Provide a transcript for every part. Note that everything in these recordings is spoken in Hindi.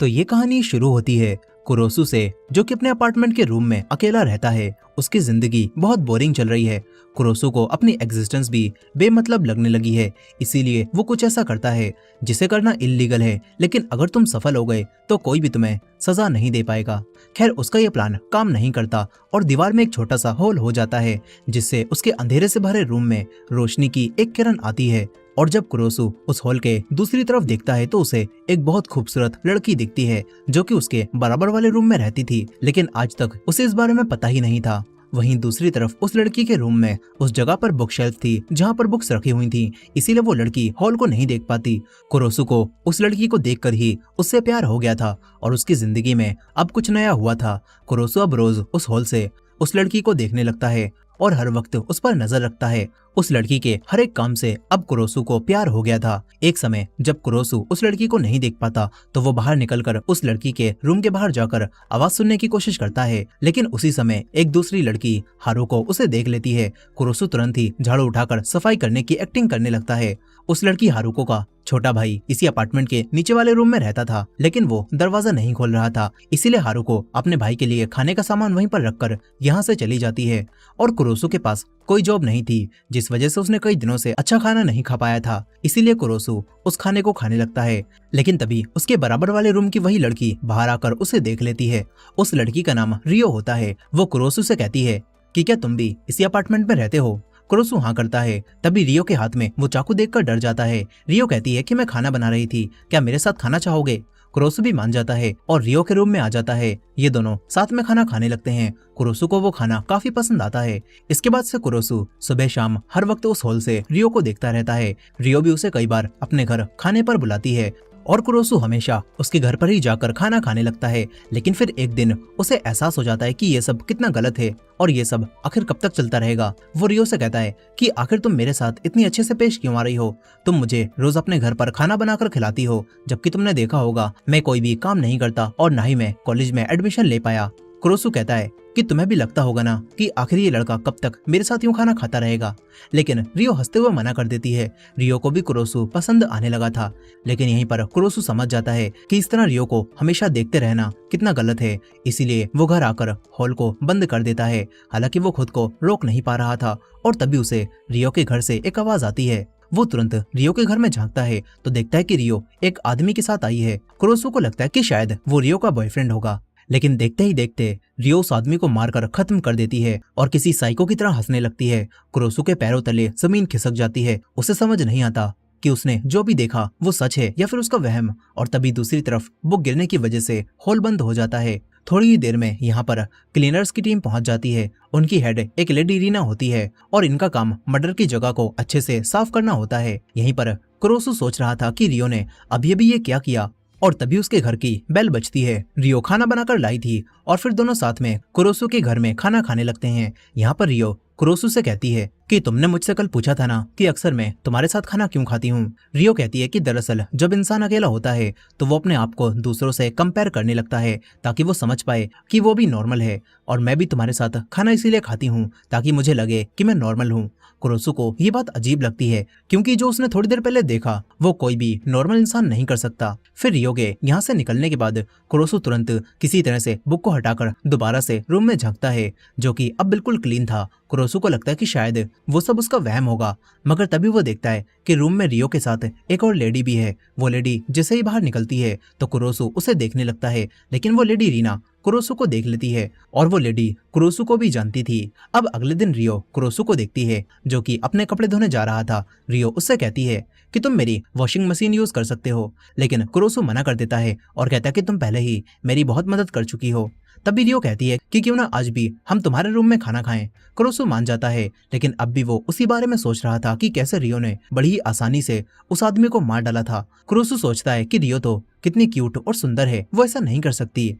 तो ये कहानी शुरू होती है कुरोसु से, जो कि अपने अपार्टमेंट के रूम में अकेला रहता है। उसकी जिंदगी बहुत बोरिंग चल रही है। कुरोसु को अपनी एग्जिस्टेंस भी बेमतलब लगने लगी है, इसीलिए वो कुछ ऐसा करता है जिसे करना इल्लीगल है, लेकिन अगर तुम सफल हो गए तो कोई भी तुम्हें सजा नहीं दे पाएगा। खैर, उसका ये प्लान काम नहीं करता और दीवार में एक छोटा सा होल हो जाता है, जिससे उसके अंधेरे से भरे रूम में रोशनी की एक किरण आती है। और जब कुरोसु उस हॉल के दूसरी तरफ देखता है तो उसे एक बहुत खूबसूरत लड़की दिखती है, जो कि उसके बराबर वाले रूम में रहती थी, लेकिन आज तक उसे इस बारे में पता ही नहीं था। वहीं दूसरी तरफ उस लड़की के रूम में उस जगह पर बुक शेल्फ थी जहाँ पर बुक्स रखी हुई थी, इसीलिए वो लड़की हॉल को नहीं देख पाती। कुरोसु को उस लड़की को देखकर ही उससे प्यार हो गया था और उसकी जिंदगी में अब कुछ नया हुआ था। कुरोसु अब रोज उस हॉल से उस लड़की को देखने लगता है और हर वक्त उस पर नजर रखता है। उस लड़की के हर एक काम से अब कुरोसु को प्यार हो गया था। एक समय जब कुरोसु उस लड़की को नहीं देख पाता तो वो बाहर निकलकर उस लड़की के रूम के बाहर जाकर आवाज सुनने की कोशिश करता है, लेकिन उसी समय एक दूसरी लड़की हारुको उसे देख लेती है। कुरोसु तुरंत ही झाड़ू उठाकर सफाई करने की एक्टिंग करने लगता है। उस लड़की हारुको का छोटा भाई इसी अपार्टमेंट के नीचे वाले रूम में रहता था, लेकिन वो दरवाजा नहीं खोल रहा था, इसीलिए हारुको अपने भाई के लिए खाने का सामान वहीं पर रखकर यहाँ से चली जाती है। और कुरोसु के पास कोई जॉब नहीं थी, जिस वजह से उसने कई दिनों से अच्छा खाना नहीं खा पाया था, इसीलिए कुरोसु उस खाने को खाने लगता है। लेकिन तभी उसके बराबर वाले रूम की वही लड़की बाहर आकर उसे देख लेती है। उस लड़की का नाम रियो होता है। वो कुरोसु से कहती है कि क्या तुम भी इसी अपार्टमेंट में रहते हो? कुरोसु हाँ करता है। तभी रियो के हाथ में वो चाकू देखकर डर जाता है। रियो कहती है कि मैं खाना बना रही थी, क्या मेरे साथ खाना चाहोगे? कुरोसु भी मान जाता है और रियो के रूम में आ जाता है। ये दोनों साथ में खाना खाने लगते हैं। कुरोसु को वो खाना काफी पसंद आता है। इसके बाद से कुरोसु सुबह शाम हर वक्त उस हॉल से रियो को देखता रहता है। रियो भी उसे कई बार अपने घर खाने पर बुलाती है और कुरोसु हमेशा उसके घर पर ही जाकर खाना खाने लगता है। लेकिन फिर एक दिन उसे एहसास हो जाता है कि ये सब कितना गलत है और ये सब आखिर कब तक चलता रहेगा। वो रियो से कहता है कि आखिर तुम मेरे साथ इतनी अच्छे से पेश क्यों आ रही हो? तुम मुझे रोज अपने घर पर खाना बनाकर खिलाती हो, जबकि तुमने देखा होगा मैं कोई भी काम नहीं करता और ना ही मैं कॉलेज में एडमिशन ले पाया। कुरोसु कहता है कि तुम्हें भी लगता होगा ना कि आखिर ये लड़का कब तक मेरे साथ यूं खाना खाता रहेगा, लेकिन रियो हंसते हुए मना कर देती है। रियो को भी कुरोसु पसंद आने लगा था, लेकिन यहीं पर कुरोसु समझ जाता है कि इस तरह रियो को हमेशा देखते रहना कितना गलत है, इसीलिए वो घर आकर हॉल को बंद कर देता है। हालांकि वो खुद को रोक नहीं पा रहा था और तभी उसे रियो के घर से एक आवाज आती है। वो तुरंत रियो के घर में झांकता है तो देखता है कि रियो एक आदमी के साथ आई है। कुरोसु को लगता है कि शायद वो रियो का बॉयफ्रेंड होगा, लेकिन देखते ही देखते रियो उस आदमी को मारकर खत्म कर देती है और किसी साइको की तरह हंसने लगती है। कुरोसु के पैरों तले जमीन खिसक जाती है। उसे समझ नहीं आता कि उसने जो भी देखा वो सच है या फिर उसका वहम। और तभी दूसरी तरफ वो गिरने की वजह से हॉल बंद हो जाता है। थोड़ी ही देर में यहाँ पर क्लीनर्स की टीम पहुंच जाती है। उनकी हेड एक लेडी रीना होती है और इनका काम मर्डर की जगह को अच्छे से साफ करना होता है। यहीं पर कुरोसु सोच रहा था कि रियो ने अभी अभी ये क्या किया और तभी उसके घर की बेल बजती है। रियो खाना बनाकर लाई थी और फिर दोनों साथ में कुरोसु के घर में खाना खाने लगते हैं। यहाँ पर रियो कुरोसु से कहती है कि तुमने मुझसे कल पूछा था ना कि अक्सर मैं तुम्हारे साथ खाना क्यों खाती हूँ। रियो कहती है कि दरअसल जब इंसान अकेला होता है तो वो अपने आप को दूसरों से कंपेयर करने लगता है ताकि वो समझ पाए कि वो भी नॉर्मल है, और मैं भी तुम्हारे साथ खाना इसीलिए खाती हूँ ताकि मुझे लगे कि मैं नॉर्मल हूँ। कुरोसु को ये बात अजीब लगती है क्योंकि जो उसने थोड़ी देर पहले देखा वो कोई भी नॉर्मल इंसान नहीं कर सकता। फिर रियो के यहाँ से निकलने के बाद कुरोसु तुरंत किसी तरह से बुक को हटाकर दोबारा से रूम में झांकता है, जो कि अब बिल्कुल क्लीन था। कुरोसु को लगता है कि शायद वो सब उसका वहम होगा, मगर तभी वो देखता है कि रूम में रियो के साथ एक और लेडी भी है। वो लेडी जैसे ही बाहर निकलती है तो कुरोसु उसे देखने लगता है, लेकिन वो लेडी रीना कुरोसु को देख लेती है और वो लेडी कुरोसु को भी जानती थी। अब अगले दिन रियो कुरोसु को देखती है जो कि अपने कपड़े धोने जा रहा था। रियो उससे कहती है कि तुम मेरी वॉशिंग मशीन यूज कर सकते हो, लेकिन कुरोसु मना कर देता है और कहता है कि तुम पहले ही मेरी बहुत मदद कर चुकी हो। तभी रियो कहती है कि क्यों ना आज भी हम तुम्हारे रूम में खाना खाएं। कुरोसु मान जाता है, लेकिन अब भी वो उसी बारे में सोच रहा था कि कैसे रियो ने बड़ी ही आसानी से उस आदमी को मार डाला था। कुरोसु सोचता है कि रियो तो कितनी क्यूट और सुंदर है, वो ऐसा नहीं कर सकती।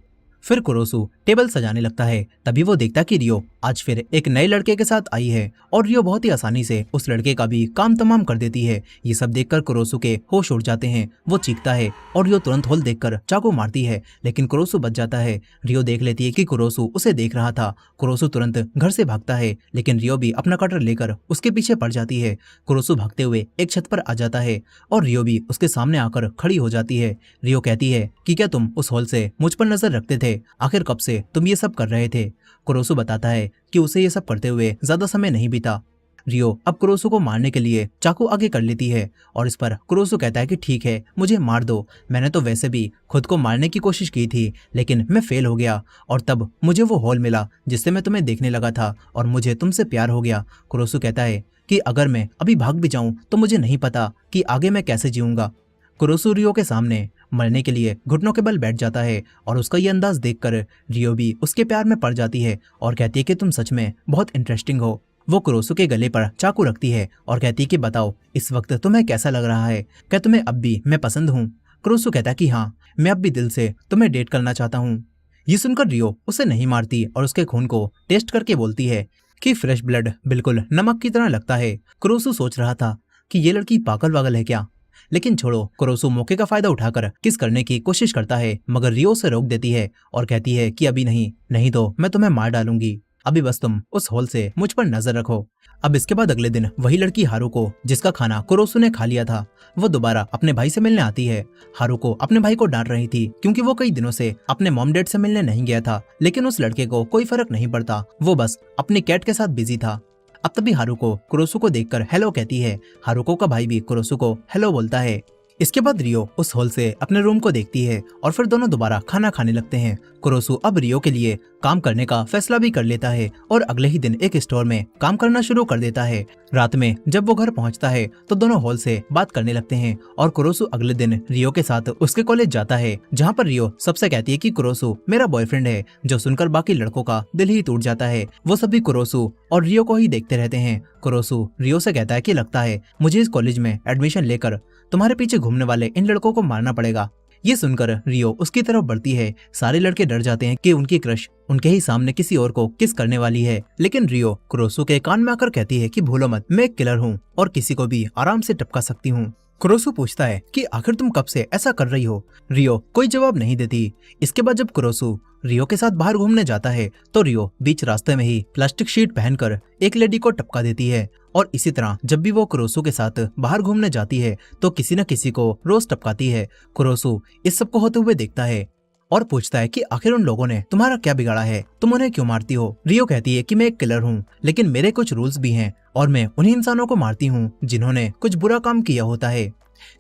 फिर कुरोसु टेबल सजाने लगता है। तभी वो देखता कि रियो आज फिर एक नए लड़के के साथ आई है और रियो बहुत ही आसानी से उस लड़के का भी काम तमाम कर देती है। ये सब देखकर कुरोसु के होश उड़ जाते हैं। वो चीखता है और रियो तुरंत होल देखकर चाकू मारती है, लेकिन कुरोसु बच जाता है। रियो देख लेती है कि कुरोसु उसे देख रहा था। कुरोसु तुरंत घर से भागता है, लेकिन रियो भी अपना कटर लेकर उसके पीछे पड़ जाती है। कुरोसु भागते हुए एक छत पर आ जाता है और रियो भी उसके सामने आकर खड़ी हो जाती है। रियो कहती है कि क्या तुम उस होल से मुझ पर नजर रखते थे? आखिर कब से तुम ये सब कर रहे थे? कुरोसु बताता है कि उसे ये सब करते हुए ज्यादा समय नहीं बीता। रियो अब कुरोसु को मारने के लिए चाकू आगे कर लेती है और इस पर कुरोसु कहता है कि ठीक है, मुझे मार दो। मैंने तो वैसे भी खुद को मारने की कोशिश की थी, लेकिन मैं फेल हो गया और तब मुझे वो होल मिला जिससे मैं तुम्हें देखने लगा था और मुझे तुमसे प्यार हो गया। कुरोसु कहता है कि अगर मैं अभी भाग भी जाऊं तो मुझे नहीं पता कि आगे मैं कैसे जीऊंगा। कुरोसु रियो के सामने मरने के लिए घुटनों के बल बैठ जाता है और उसका ये अंदाज देखकर रियो भी उसके प्यार में पड़ जाती है और कहती है कि तुम सच में बहुत इंटरेस्टिंग हो। वो कुरोसु के गले पर चाकू रखती है और कहती है कि बताओ इस वक्त तुम्हें कैसा लग रहा है? क्या तुम्हें अब भी मैं पसंद हूँ? कुरोसु कहता है कि हाँ, मैं अब भी दिल से तुम्हें डेट करना चाहता हूँ। ये सुनकर रियो उसे नहीं मारती और उसके खून को टेस्ट करके बोलती है कि फ्रेश ब्लड बिल्कुल नमक की तरह लगता है। कुरोसु सोच रहा था कि ये लड़की पागल वागल है क्या, लेकिन छोड़ो। कुरोसु मौके का फायदा उठाकर किस करने की कोशिश करता है, मगर रियो उसे रोक देती है और कहती है कि अभी नहीं तो मैं तुम्हें मार डालूंगी। अभी बस तुम उस होल से मुझ पर नजर रखो। अब इसके बाद अगले दिन वही लड़की हारुको, जिसका खाना कुरोसु ने खा लिया था, वो दोबारा अपने भाई से मिलने आती है। हारुको अपने भाई को डांट रही थी क्योंकि वो कई दिनों से अपने मॉम डैड से मिलने नहीं गया था, लेकिन उस लड़के को कोई फर्क नहीं पड़ता, वो बस अपनी कैट के साथ बिजी था। अब तभी हारुको कुरोसु को देखकर हेलो कहती है। हारुको का भाई भी कुरोसु को हेलो बोलता है। इसके बाद रियो उस हॉल से अपने रूम को देखती है और फिर दोनों दोबारा खाना खाने लगते हैं। कुरोसु अब रियो के लिए काम करने का फैसला भी कर लेता है और अगले ही दिन एक स्टोर में काम करना शुरू कर देता है। रात में जब वो घर पहुंचता है तो दोनों हॉल से बात करने लगते हैं और कुरोसु अगले दिन रियो के साथ उसके कॉलेज जाता है, जहाँ पर रियो सबसे कहती है कि कुरोसु मेरा बॉयफ्रेंड है, जो सुनकर बाकी लड़कों का दिल ही टूट जाता है। वो सभी कुरोसु और रियो को ही देखते रहते हैं। कुरोसु रियो से कहता है कि लगता है मुझे इस कॉलेज में एडमिशन लेकर तुम्हारे पीछे घूमने वाले इन लड़कों को मारना पड़ेगा। ये सुनकर रियो उसकी तरफ बढ़ती है। सारे लड़के डर जाते हैं कि उनकी क्रश उनके ही सामने किसी और को किस करने वाली है, लेकिन रियो कुरोसु के कान में आकर कहती है कि भूलो मत, मैं एक किलर हूँ और किसी को भी आराम से टपका सकती हूँ। कुरोसु पूछता है कि आखिर तुम कब से ऐसा कर रही हो? रियो कोई जवाब नहीं देती। इसके बाद जब कुरोसु रियो के साथ बाहर घूमने जाता है तो रियो बीच रास्ते में ही प्लास्टिक शीट पहनकर एक लेडी को टपका देती है और इसी तरह जब भी वो कुरोसु के साथ बाहर घूमने जाती है तो किसी न किसी को रोज टपकाती है। कुरोसु इस सब को होते हुए देखता है और पूछता है कि आखिर उन लोगों ने तुम्हारा क्या बिगाड़ा है, तुम उन्हें क्यों मारती हो? रियो कहती है कि मैं एक किलर हूँ, लेकिन मेरे कुछ रूल्स भी हैं और मैं उन्हीं इंसानों को मारती हूँ जिन्होंने कुछ बुरा काम किया होता है।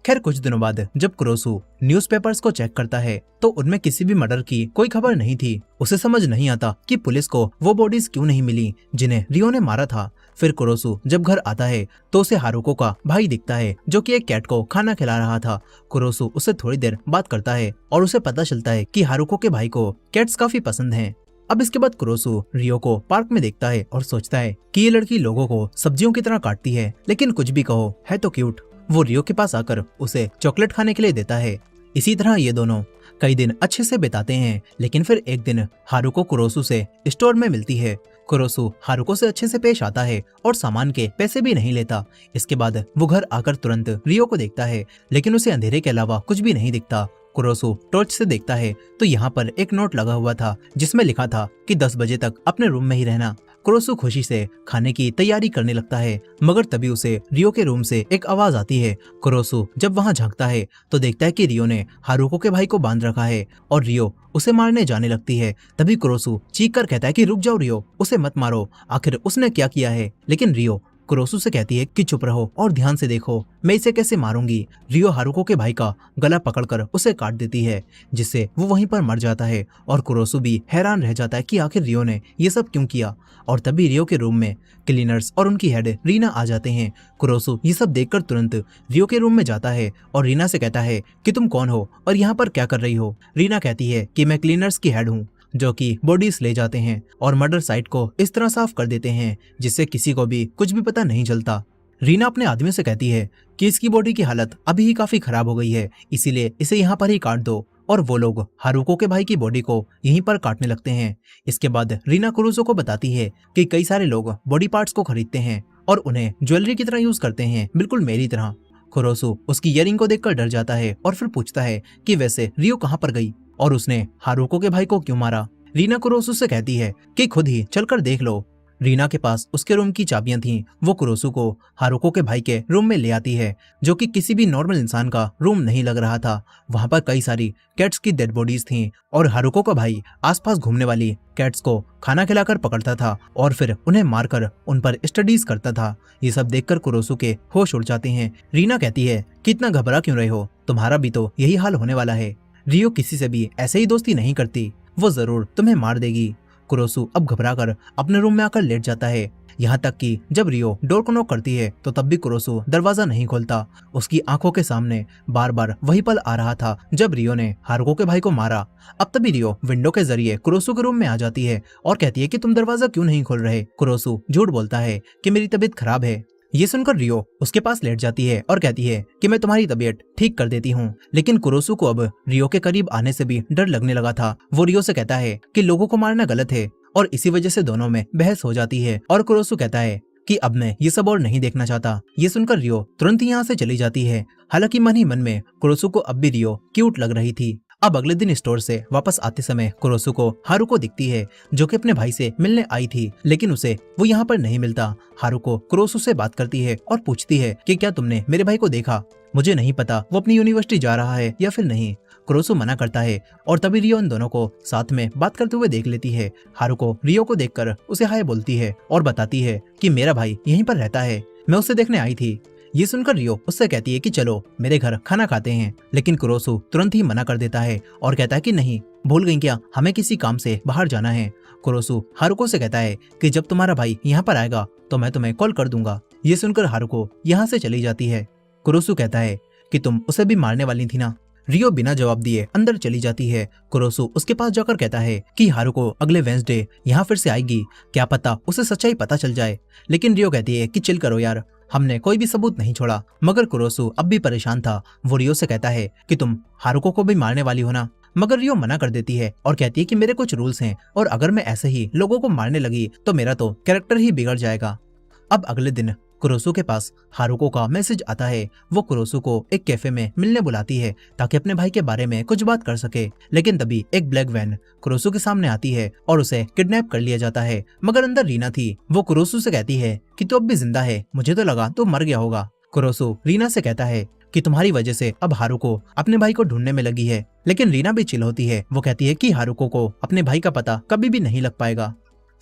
खैर कुछ दिनों बाद जब कुरोसु न्यूज़पेपर्स को चेक करता है तो उनमें किसी भी मर्डर की कोई खबर नहीं थी। उसे समझ नहीं आता कि पुलिस को वो बॉडीज क्यों नहीं मिली जिन्हें रियो ने मारा था। फिर कुरोसु जब घर आता है तो उसे हारुको का भाई दिखता है, जो कि एक कैट को खाना खिला रहा था। कुरोसु उससे थोड़ी देर बात करता है और उसे पता चलता है कि हारुको के भाई को कैट्स काफी पसंद हैं। अब इसके बाद कुरोसु रियो को पार्क में देखता है और सोचता है कि ये लड़की लोगों को सब्जियों की तरह काटती है, लेकिन कुछ भी कहो है तो क्यूट। वो रियो के पास आकर उसे चॉकलेट खाने के लिए देता है। इसी तरह ये दोनों कई दिन अच्छे से बिताते हैं, लेकिन फिर एक दिन हारुको कुरोसु से स्टोर में मिलती है। कुरोसु हारुको से अच्छे से पेश आता है और सामान के पैसे भी नहीं लेता। इसके बाद वो घर आकर तुरंत रियो को देखता है, लेकिन उसे अंधेरे के अलावा कुछ भी नहीं दिखता। कुरोसु टॉर्च से देखता है तो यहाँ पर एक नोट लगा हुआ था जिसमें लिखा था कि 10 बजे तक अपने रूम में ही रहना। कुरोसु खुशी से खाने की तैयारी करने लगता है, मगर तभी उसे रियो के रूम से एक आवाज आती है। कुरोसु जब वहाँ झांकता है तो देखता है कि रियो ने हारुको के भाई को बांध रखा है और रियो उसे मारने जाने लगती है। तभी कुरोसु चीख कर कहता है कि रुक जाओ रियो, उसे मत मारो, आखिर उसने क्या किया है? लेकिन रियो कुरोसु से कहती है कि चुप रहो और ध्यान से देखो, मैं इसे कैसे मारूंगी। रियो हारुको के भाई का गला पकड़कर उसे काट देती है, जिससे वो वहीं पर मर जाता है और कुरोसु भी हैरान रह जाता है कि आखिर रियो ने ये सब क्यों किया। और तभी रियो के रूम में क्लीनर्स और उनकी हेड रीना आ जाते हैं। कुरोसु ये सब देखकर तुरंत रियो के रूम में जाता है और रीना से कहता है कि तुम कौन हो और यहाँ पर क्या कर रही हो? रीना कहती है कि मैं क्लीनर्स की हेड हूँ, जो कि बॉडीज ले जाते हैं और मर्डर साइट को इस तरह साफ कर देते हैं जिससे किसी को भी कुछ भी पता नहीं चलता। रीना अपने आदमी से कहती है कि इसकी बॉडी की हालत अभी ही काफी खराब हो गई है, इसीलिए इसे यहाँ पर ही काट दो और वो लोग हारुको के भाई की बॉडी को यहीं पर काटने लगते हैं। इसके बाद रीना कुरुसो को बताती है कि कई सारे लोग बॉडी पार्ट्स को खरीदते हैं और उन्हें ज्वेलरी की तरह यूज करते हैं, बिल्कुल मेरी तरह। कुरोसु उसकी इयररिंग को देखकर डर जाता है और फिर पूछता है कि वैसे रियो कहाँ पर गई और उसने हारुको के भाई को क्यों मारा। रीना कुरोसु से कहती है कि खुद ही चलकर देख लो। रीना के पास उसके रूम की चाबियां थीं। वो कुरोसु को हारुको के भाई के रूम में ले आती है, जो कि किसी भी नॉर्मल इंसान का रूम नहीं लग रहा था। वहां पर कई सारी कैट्स की डेड बॉडीज थीं और हारुको का भाई आसपास घूमने वाली कैट्स को खाना खिलाकर पकड़ता था और फिर उन्हें मारकर उन पर स्टडीज करता था। ये सब देखकर कुरोसु के होश उड़ जाते हैं। रीना कहती है कि इतना घबरा क्यों रहे हो, तुम्हारा भी तो यही हाल होने वाला है। रियो किसी से भी ऐसे ही दोस्ती नहीं करती, वो जरूर तुम्हें मार देगी। कुरोसु अब घबराकर अपने रूम में आकर लेट जाता है। यहाँ तक कि जब रियो डोर को नॉक करती है तो तब भी कुरोसु दरवाजा नहीं खोलता। उसकी आंखों के सामने बार बार वही पल आ रहा था जब रियो ने हारुको के भाई को मारा। अब तभी रियो विंडो के जरिए कुरोसु के रूम में आ जाती है और कहती है कि तुम दरवाजा क्यों नहीं खोल रहे। कुरोसु झूठ बोलता है कि मेरी तबीयत खराब है। ये सुनकर रियो उसके पास लेट जाती है और कहती है कि मैं तुम्हारी तबीयत ठीक कर देती हूँ। लेकिन कुरोसु को अब रियो के करीब आने से भी डर लगने लगा था। वो रियो से कहता है कि लोगों को मारना गलत है और इसी वजह से दोनों में बहस हो जाती है और कुरोसु कहता है कि अब मैं ये सब और नहीं देखना चाहता। ये सुनकर रियो तुरंत ही यहाँ से चली जाती है। हालांकि मन ही मन में कुरोसु को अब भी रियो क्यूट लग रही थी। अब अगले दिन स्टोर से वापस आते समय कुरोसु को हारुको दिखती है, जो कि अपने भाई से मिलने आई थी, लेकिन उसे वो यहाँ पर नहीं मिलता। हारुको कुरोसु से बात करती है और पूछती है कि क्या तुमने मेरे भाई को देखा। मुझे नहीं पता वो अपनी यूनिवर्सिटी जा रहा है या फिर नहीं। कुरोसु मना करता है और तभी रियो इन दोनों को साथ में बात करते हुए देख लेती है। हारुको रियो को देखकर उसे हाय बोलती है और बताती है कि मेरा भाई यहीं पर रहता है, मैं उसे देखने आई थी। ये सुनकर रियो उससे कहती है कि चलो मेरे घर खाना खाते हैं, लेकिन कुरोसु तुरंत ही मना कर देता है और कहता है कि नहीं, भूल गई क्या, हमें किसी काम से बाहर जाना है। कुरोसु हारुको से कहता है कि जब तुम्हारा भाई यहाँ पर आएगा तो मैं तुम्हें कॉल कर दूंगा। ये सुनकर हारुको यहाँ से चली जाती है। कुरोसु कहता है कि तुम उसे भी मारने वाली थी ना। रियो बिना जवाब दिए अंदर चली जाती है। कुरोसु उसके पास जाकर कहता है कि हारुको अगले वेंसडे यहाँ फिर से आएगी, क्या पता उसे सच्चाई पता चल जाए। लेकिन रियो कहती है कि चिल करो यार, हमने कोई भी सबूत नहीं छोड़ा। मगर कुरोसु अब भी परेशान था। वो रियो से कहता है कि तुम हारुको को भी मारने वाली हो ना। मगर रियो मना कर देती है और कहती है कि मेरे कुछ रूल्स हैं और अगर मैं ऐसे ही लोगों को मारने लगी तो मेरा तो कैरेक्टर ही बिगड़ जाएगा। अब अगले दिन कुरोसु के पास हारुको का मैसेज आता है। वो कुरोसु को एक कैफे में मिलने बुलाती है ताकि अपने भाई के बारे में कुछ बात कर सके। लेकिन तभी एक ब्लैक वैन कुरोसु के सामने आती है और उसे किडनैप कर लिया जाता है। मगर अंदर रीना थी। वो कुरोसु से कहती है कि तू अब भी जिंदा है, मुझे तो लगा तू मर गया होगा। कुरोसु रीना से कहता है कि तुम्हारी वजह से अब हारुको अपने भाई को ढूंढने में लगी है। लेकिन रीना भी चिल होती है। वो कहती है कि हारुको को अपने भाई का पता कभी भी नहीं लग पाएगा।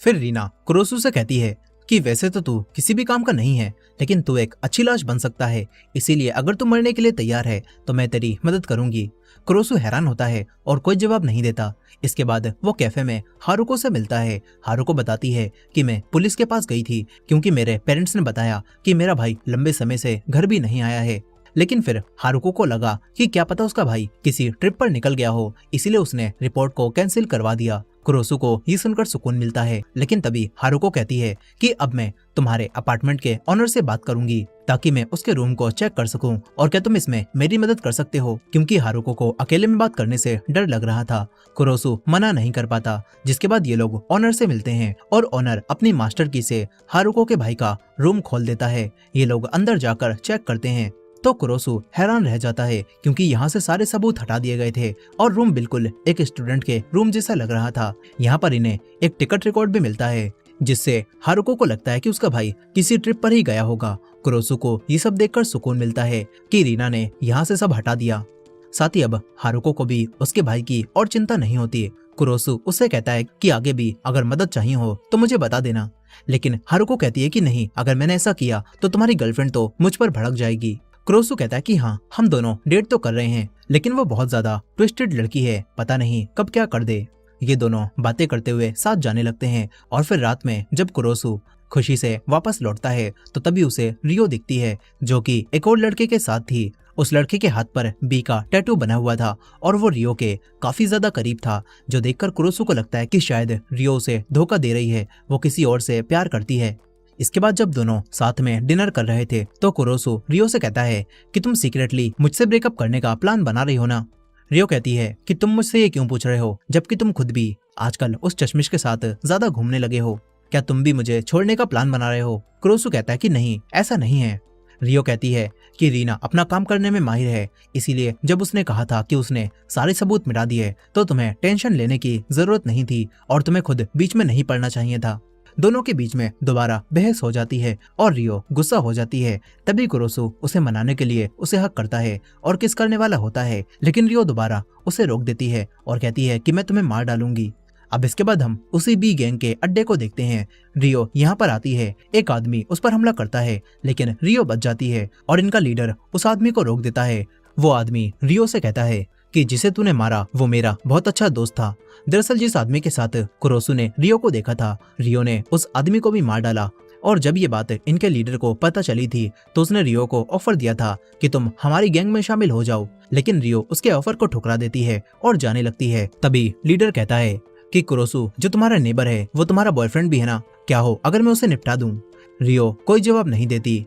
फिर रीना कुरोसु से कहती है कि वैसे तो तू किसी भी काम का नहीं है, लेकिन तू एक अच्छी लाश बन सकता है, इसीलिए अगर तू मरने के लिए तैयार है तो मैं तेरी मदद करूंगी। कुरोसु हैरान होता है और कोई जवाब नहीं देता। इसके बाद वो कैफे में हारुको से मिलता है। हारुको बताती है कि मैं पुलिस के पास गई थी क्योंकि मेरे पेरेंट्स ने बताया कि मेरा भाई लंबे समय से घर भी नहीं आया है। लेकिन फिर हारुको को लगा कि क्या पता उसका भाई किसी ट्रिप पर निकल गया हो, इसीलिए उसने रिपोर्ट को कैंसिल करवा दिया। कुरोसु को ये सुनकर सुकून मिलता है। लेकिन तभी हारुको कहती है कि अब मैं तुम्हारे अपार्टमेंट के ऑनर से बात करूंगी ताकि मैं उसके रूम को चेक कर सकूं, और क्या तुम इसमें मेरी मदद कर सकते हो, क्योंकि हारुको को अकेले में बात करने से डर लग रहा था। कुरोसु मना नहीं कर पाता। जिसके बाद ये लोग ऑनर से मिलते हैं और ऑनर अपनी मास्टर की से हारुको के भाई का रूम खोल देता है। ये लोग अंदर जाकर चेक करते हैं तो कुरोसु हैरान रह जाता है क्योंकि यहाँ से सारे सबूत हटा दिए गए थे और रूम बिल्कुल एक स्टूडेंट के रूम जैसा लग रहा था। यहाँ पर इन्हें एक टिकट रिकॉर्ड भी मिलता है जिससे हारुको को लगता है कि उसका भाई किसी ट्रिप पर ही गया होगा। कुरोसु को ये सब देखकर सुकून मिलता है कि रीना ने यहाँ से सब हटा दिया। साथ ही अब हारुको को भी उसके भाई की और चिंता नहीं होती। कुरोसु उससे कहता है कि आगे भी अगर मदद चाहिए हो तो मुझे बता देना। लेकिन हारुको कहती है कि नहीं, अगर मैंने ऐसा किया तो तुम्हारी गर्लफ्रेंड तो मुझ पर भड़क जाएगी। कुरोसु कहता है कि हाँ, हम दोनों डेट तो कर रहे हैं, लेकिन वो बहुत ज्यादा ट्विस्टेड लड़की है, पता नहीं कब क्या कर दे। ये दोनों बातें करते हुए साथ जाने लगते हैं और फिर रात में जब कुरोसु खुशी से वापस लौटता है तो तभी उसे रियो दिखती है जो कि एक और लड़के के साथ थी। उस लड़के के हाथ पर बी का टैटू बना हुआ था और वो रियो के काफी ज्यादा करीब था, जो देखकर कुरोसु को लगता है कि शायद रियो उसे धोखा दे रही है, वो किसी और से प्यार करती है। इसके बाद जब दोनों साथ में डिनर कर रहे थे तो कुरोसु रियो से कहता है कि तुम सीक्रेटली मुझसे ब्रेकअप करने का प्लान बना रही हो ना। रियो कहती है कि तुम मुझसे ये क्यों पूछ रहे हो, जबकि तुम खुद भी आजकल उस चश्मिश के साथ ज्यादा घूमने लगे हो। क्या तुम भी मुझे छोड़ने का प्लान बना रहे हो? कुरोसु कहता है कि नहीं, ऐसा नहीं है। रियो कहती है कि रीना अपना काम करने में माहिर है, इसीलिए जब उसने कहा था कि उसने सारे सबूत मिटा दिए तो तुम्हें टेंशन लेने की जरूरत नहीं थी और तुम्हें खुद बीच में नहीं पड़ना चाहिए था। दोनों के बीच में दोबारा बहस हो जाती है और रियो गुस्सा हो जाती है। तभी कुरोसु उसे मनाने के लिए उसे हक करता है और किस करने वाला होता है, लेकिन रियो दोबारा उसे रोक देती है और कहती है कि मैं तुम्हें मार डालूंगी। अब इसके बाद हम उसी बी गैंग के अड्डे को देखते हैं। रियो यहाँ पर आती है, एक आदमी उस पर हमला करता है, लेकिन रियो बच जाती है और इनका लीडर उस आदमी को रोक देता है। वो आदमी रियो से कहता है कि जिसे तूने मारा वो मेरा बहुत अच्छा दोस्त था। दरअसल जिस आदमी के साथ कुरोसु ने रियो को देखा था, रियो ने उस आदमी को भी मार डाला। और जब ये बात इनके लीडर को पता चली थी तो उसने रियो को ऑफर दिया था कि तुम हमारी गैंग में शामिल हो जाओ, लेकिन रियो उसके ऑफर को ठुकरा देती है और जाने लगती है। तभी लीडर कहता है कि कुरोसु जो तुम्हारा नेबर है वो तुम्हारा बॉयफ्रेंड भी है ना, क्या हो अगर मैं उसे निपटा दूं? रियो कोई जवाब नहीं देती।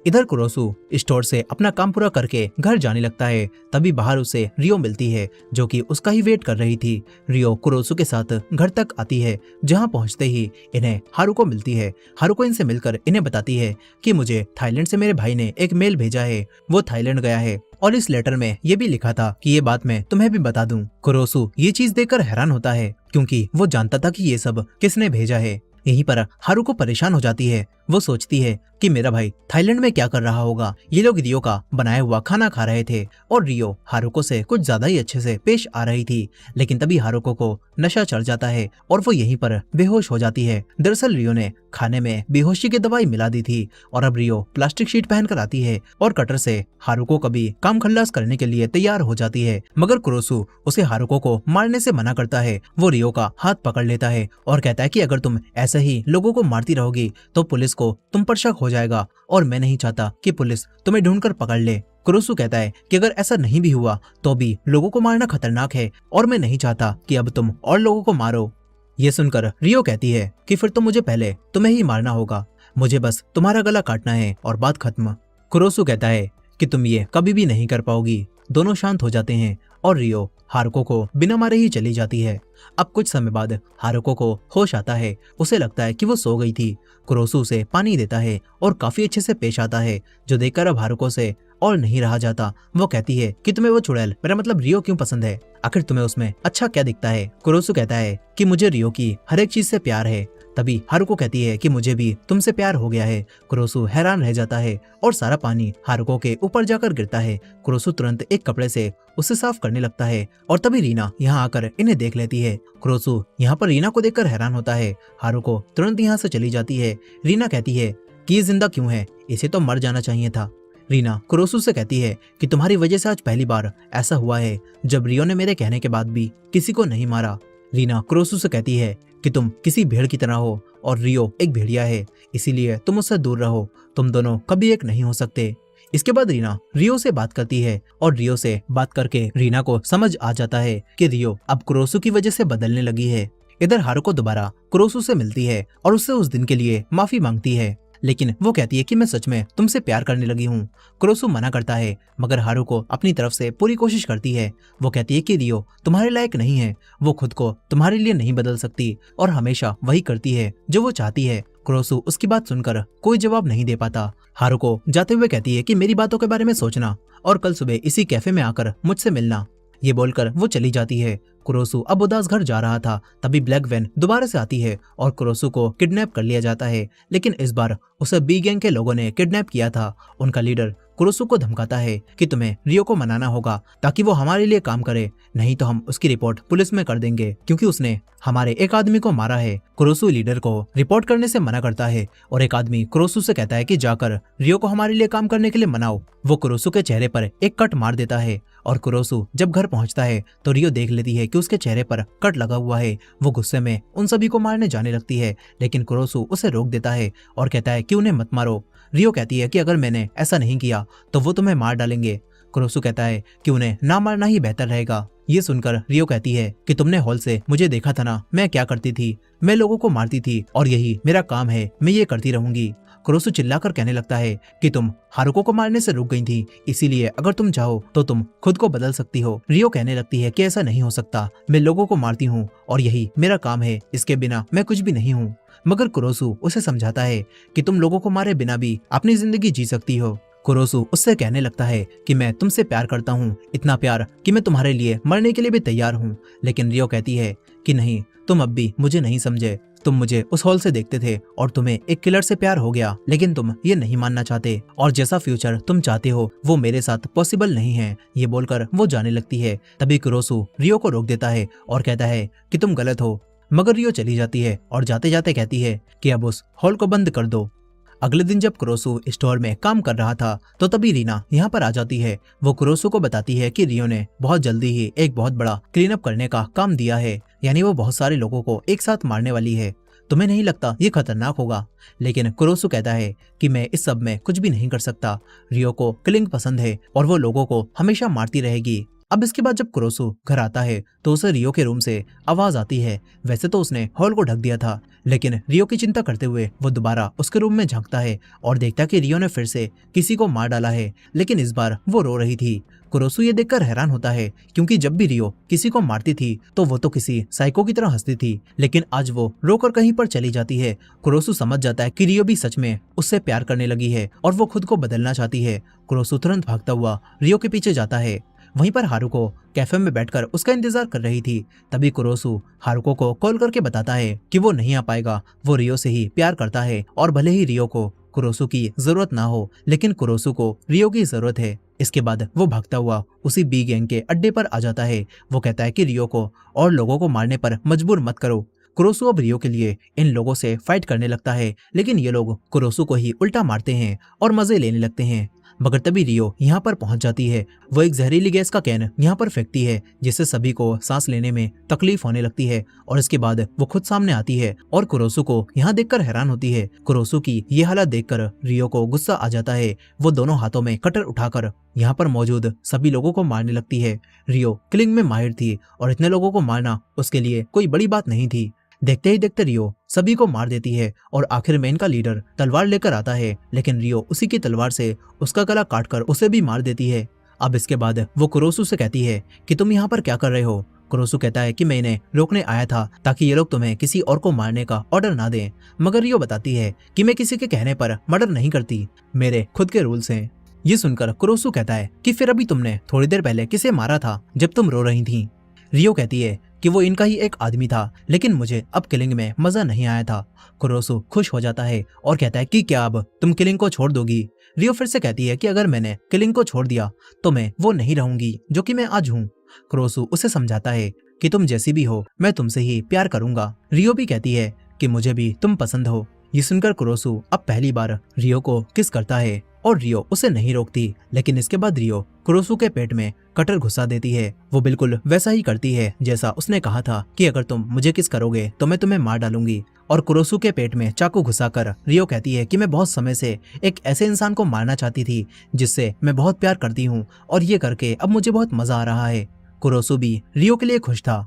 इधर कुरोसु स्टोर से अपना काम पूरा करके घर जाने लगता है। तभी बाहर उसे रियो मिलती है जो कि उसका ही वेट कर रही थी। रियो कुरोसु के साथ घर तक आती है, जहां पहुंचते ही इन्हें हारुको मिलती है। हारुको इनसे मिलकर इन्हें बताती है कि मुझे थाईलैंड से मेरे भाई ने एक मेल भेजा है, वो थाईलैंड गया है और इस लेटर में ये भी लिखा था कि ये बात मैं तुम्हें भी बता दूं। कुरोसु ये चीज देखकर हैरान होता है क्योंकि वो जानता था कि ये सब किसने भेजा है। यहीं पर हारुको परेशान हो जाती है। वो सोचती है कि मेरा भाई थाईलैंड में क्या कर रहा होगा। ये लोग रियो का बनाया हुआ खाना खा रहे थे और रियो हारुको से कुछ ज्यादा ही अच्छे से पेश आ रही थी, लेकिन तभी हारुको को नशा चढ़ जाता है और वो यहीं पर बेहोश हो जाती है। दरअसल रियो ने खाने में बेहोशी की दवाई मिला दी थी और अब रियो प्लास्टिक शीट पहनकर आती है और कटर से हारुको का भी काम खल्लास करने के लिए तैयार हो जाती है। मगर कुरोसु उसे हारुको को मारने से मना करता है। वो रियो का हाथ पकड़ लेता है और कहता है कि अगर तुम ऐसे ही लोगों को मारती रहोगी तो पुलिस को तुम पर शक हो जाएगा और मैं नहीं चाहता कि पुलिस तुम्हें ढूंढकर पकड़ ले। कुरोसु कहता है कि अगर ऐसा नहीं भी हुआ तो भी लोगों को मारना खतरनाक है और मैं नहीं चाहता कि अब तुम और लोगों को मारो। ये सुनकर रियो कहती है कि फिर तो मुझे पहले तुम्हें ही मारना होगा, मुझे बस तुम्हारा गला काटना है और बात खत्म। कुरोसु कहता है कि तुम ये कभी भी नहीं कर पाओगी। दोनों शांत हो जाते हैं और रियो हारुको को बिना मारे ही चली जाती है। अब कुछ समय बाद हारुको को होश आता है। उसे लगता है कि वो सो गई थी। कुरोसु उसे पानी देता है और काफी अच्छे से पेश आता है, जो देखकर अब हारुको से और नहीं रहा जाता। वो कहती है कि तुम्हें वो चुड़ैल मेरा मतलब रियो क्यों पसंद है, आखिर तुम्हें उसमें अच्छा क्या दिखता है? कुरोसु कहता है कि मुझे रियो की हर एक चीज से प्यार है। तभी हारुको कहती है कि मुझे भी तुमसे प्यार हो गया है। कुरोसु हैरान रह जाता है और सारा पानी हारुको के ऊपर जाकर गिरता है। कुरोसु तुरंत एक कपड़े से उसे साफ करने लगता है और तभी रीना यहाँ आकर इन्हें देख लेती है। कुरोसु यहाँ पर रीना को देखकर हैरान होता है। हारुको तुरंत यहाँ से चली जाती है। रीना कहती है कि ये जिंदा क्यों है, इसे तो मर जाना चाहिए था। रीना कुरोसु से कहती है कि तुम्हारी वजह से आज पहली बार ऐसा हुआ है जब रियो ने मेरे कहने के बाद भी किसी को नहीं मारा। रीना कुरोसु से कहती है कि तुम किसी भेड़ की तरह हो और रियो एक भेड़िया है, इसीलिए तुम उससे दूर रहो, तुम दोनों कभी एक नहीं हो सकते। इसके बाद रीना रियो से बात करती है और रियो से बात करके रीना को समझ आ जाता है कि रियो अब कुरोसु की वजह से बदलने लगी है। इधर हारुको दोबारा कुरोसु से मिलती है और उससे उस दिन के लिए माफी मांगती है, लेकिन वो कहती है कि मैं सच में तुमसे प्यार करने लगी हूँ। कुरोसु मना करता है, मगर हारुको अपनी तरफ से पूरी कोशिश करती है। वो कहती है कि रियो तुम्हारे लायक नहीं है, वो खुद को तुम्हारे लिए नहीं बदल सकती और हमेशा वही करती है जो वो चाहती है। कुरोसु उसकी बात सुनकर कोई जवाब नहीं दे पाता। हारुको जाते हुए कहती है कि मेरी बातों के बारे में सोचना और कल सुबह इसी कैफे में आकर मुझसे मिलना। ये बोलकर वो चली जाती है। कुरोसु अब उदास घर जा रहा था, तभी ब्लैक वैन दोबारा से आती है और कुरोसु को किडनैप कर लिया जाता है, लेकिन इस बार उसे बी गैंग के लोगों ने किडनैप किया था। उनका लीडर कुरोसु को धमकाता है कि तुम्हें रियो को मनाना होगा ताकि वो हमारे लिए काम करे, नहीं तो हम उसकी रिपोर्ट पुलिस में कर देंगे क्योंकि उसने हमारे एक आदमी को मारा है। कुरोसु लीडर को रिपोर्ट करने से मना करता है और एक आदमी कुरोसु से कहता है कि जाकर रियो को हमारे लिए काम करने के लिए मनाओ। वो कुरोसु के चेहरे पर एक कट मार देता है और कुरोसु जब घर पहुंचता है तो रियो देख लेती है कि उसके चेहरे पर कट लगा हुआ है। वो गुस्से में उन सभी को मारने जाने लगती है, लेकिन कुरोसु उसे रोक देता है और कहता है कि उन्हें मत मारो। रियो कहती है कि अगर मैंने ऐसा नहीं किया तो वो तुम्हें मार डालेंगे। कुरोसु कहता है कि उन्हें ना मारना ही बेहतर रहेगा। ये सुनकर रियो कहती है कि तुमने हॉल से मुझे देखा था ना, मैं क्या करती थी, मैं लोगों को मारती थी और यही मेरा काम है, मैं ये करती रहूंगी। कुरोसु चिल्लाकर कहने लगता है कि तुम हारुको को मारने से रुक गई थी, इसीलिए अगर तुम चाहो तो तुम खुद को बदल सकती हो। रियो कहने लगती है कि ऐसा नहीं हो सकता, मैं लोगों को मारती हूँ और यही मेरा काम है, इसके बिना मैं कुछ भी नहीं हूँ। मगर कुरोसु उसे समझाता है कि तुम लोगों को मारे बिना भी अपनी जिंदगी जी सकती हो। कुरोसु उससे कहने लगता है कि मैं तुमसे प्यार करता हूँ, इतना प्यार कि मैं तुम्हारे लिए मरने के लिए भी तैयार हूँ। लेकिन रियो कहती है कि नहीं, तुम अब भी मुझे नहीं समझे। तुम मुझे उस हॉल से देखते थे और तुम्हें एक किलर से प्यार हो गया, लेकिन तुम ये नहीं मानना चाहते और जैसा फ्यूचर तुम चाहते हो वो मेरे साथ पॉसिबल नहीं है। ये बोलकर वो जाने लगती है। तभी कुरोसु रियो को रोक देता है और कहता है कि तुम गलत हो। मगर रियो चली जाती है और जाते जाते कहती है कि अब उस हॉल को बंद कर दो। अगले दिन जब कुरोसु स्टोर में काम कर रहा था तो तभी रीना यहाँ पर आ जाती है। वो कुरोसु को बताती है कि रियो ने बहुत जल्दी ही एक बहुत बड़ा क्लीन अप करने का काम दिया है, यानी वो बहुत सारे लोगों को एक साथ मारने वाली है। तुम्हें नहीं लगता ये खतरनाक होगा? लेकिन कुरोसु कहता है कि मैं इस सब में कुछ भी नहीं कर सकता। रियो को किलिंग पसंद है और वो लोगों को हमेशा मारती रहेगी। अब इसके बाद जब कुरोसु घर आता है तो उसे रियो के रूम से आवाज आती है। वैसे तो उसने हॉल को ढक दिया था, लेकिन रियो की चिंता करते हुए वो दोबारा उसके रूम में झांकता है और देखता कि रियो ने फिर से किसी को मार डाला है, लेकिन इस बार वो रो रही थी। कुरोसु ये देखकर हैरान होता है क्योंकि जब भी रियो किसी को मारती थी तो वो तो किसी साइको की तरह हंसती थी, लेकिन आज वो रोकर कहीं पर चली जाती है। कुरोसु समझ जाता है कि रियो भी सच में उससे प्यार करने लगी है और वो खुद को बदलना चाहती है। कुरोसु तुरंत भागता हुआ रियो के पीछे जाता है। वहीं पर हारुको कैफे में बैठकर उसका इंतजार कर रही थी। तभी कुरोसु हारुको को कॉल करके बताता है कि वो नहीं आ पाएगा, वो रियो से ही प्यार करता है और भले ही रियो को कुरोसु की जरूरत ना हो, लेकिन कुरोसु को रियो की जरूरत है। इसके बाद वो भागता हुआ उसी बी गैंग के अड्डे पर आ जाता है। वो कहता है कि रियो को और लोगों को मारने पर मजबूर मत करो। कुरोसु अब रियो के लिए इन लोगों से फाइट करने लगता है, लेकिन ये लोग कुरोसु को ही उल्टा मारते हैं और मजे लेने लगते हैं। मगर तभी रियो यहाँ पर पहुंच जाती है। वो एक जहरीली गैस का कैन यहाँ पर फेंकती है, जिससे सभी को सांस लेने में तकलीफ होने लगती है और इसके बाद वो खुद सामने आती है और कुरोसु को यहाँ देखकर हैरान होती है। कुरोसु की ये हालत देखकर रियो को गुस्सा आ जाता है। वो दोनों हाथों में कटर उठाकर यहाँ पर मौजूद सभी लोगों को मारने लगती है। रियो किलिंग में माहिर थी और इतने लोगों को मारना उसके लिए कोई बड़ी बात नहीं थी। देखते ही देखते रियो सभी को मार देती है और आखिर में इनका लीडर तलवार लेकर आता है, लेकिन रियो उसी की तलवार से उसका गला काटकर उसे भी मार देती है। अब इसके बाद वो कुरोसु से कहती है कि तुम यहाँ पर क्या कर रहे हो? कुरोसु कहता है कि मैं इन्हें रोकने आया था ताकि ये लोग तुम्हें किसी और को मारने का ऑर्डर ना दें। मगर रियो बताती है कि मैं किसी के कहने पर मर्डर नहीं करती, मेरे खुद के रूल्स हैं। ये सुनकर कुरोसु कहता है कि फिर अभी तुमने थोड़ी देर पहले किसे मारा था जब तुम रो रही थी? रियो कहती है कि वो इनका ही एक आदमी था, लेकिन मुझे अब किलिंग में मजा नहीं आया था। कुरोसु खुश हो जाता है और कहता है कि क्या अब तुम किलिंग को छोड़ दोगी? रियो फिर से कहती है कि अगर मैंने किलिंग को छोड़ दिया तो मैं वो नहीं रहूंगी जो कि मैं आज हूँ। कुरोसु उसे समझाता है कि तुम जैसी भी हो मैं तुमसे ही प्यार करूंगा। रियो भी कहती है कि मुझे भी तुम पसंद हो। ये सुनकर कुरोसु अब पहली बार रियो को किस करता है और रियो उसे नहीं रोकती, लेकिन इसके बाद रियो कुरोसु के पेट में कटर घुसा देती है। वो बिल्कुल वैसा ही करती है जैसा उसने कहा था कि अगर तुम मुझे किस करोगे तो मैं तुम्हें मार डालूंगी। और कुरोसु के पेट में चाकू घुसाकर रियो कहती है कि मैं बहुत समय से एक ऐसे इंसान को मारना चाहती थी जिससे मैं बहुत प्यार करती हूँ और ये करके अब मुझे बहुत मजा आ रहा है। कुरोसु भी रियो के लिए खुश था।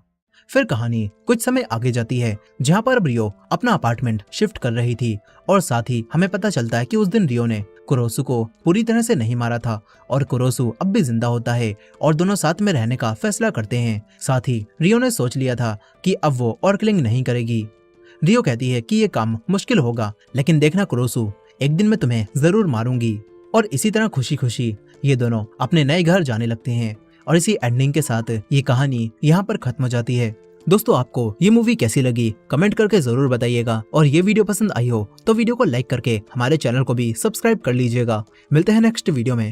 फिर कहानी कुछ समय आगे जाती है जहाँ पर अब रियो अपना अपार्टमेंट शिफ्ट कर रही थी और साथ ही हमें पता चलता है कि उस दिन रियो ने कुरोसु को पूरी तरह से नहीं मारा था और कुरोसु अब भी जिंदा होता है और दोनों साथ में रहने का फैसला करते हैं। साथ ही रियो ने सोच लिया था कि अब वो और किलिंग नहीं करेगी। रियो कहती है कि ये काम मुश्किल होगा, लेकिन देखना कुरोसु, एक दिन मैं तुम्हें जरूर मारूंगी। और इसी तरह खुशी खुशी ये दोनों अपने नए घर जाने लगते हैं और इसी एंडिंग के साथ ये कहानी यहाँ पर खत्म हो जाती है। दोस्तों, आपको ये मूवी कैसी लगी कमेंट करके जरूर बताइएगा और ये वीडियो पसंद आई हो तो वीडियो को लाइक करके हमारे चैनल को भी सब्सक्राइब कर लीजिएगा। मिलते हैं नेक्स्ट वीडियो में।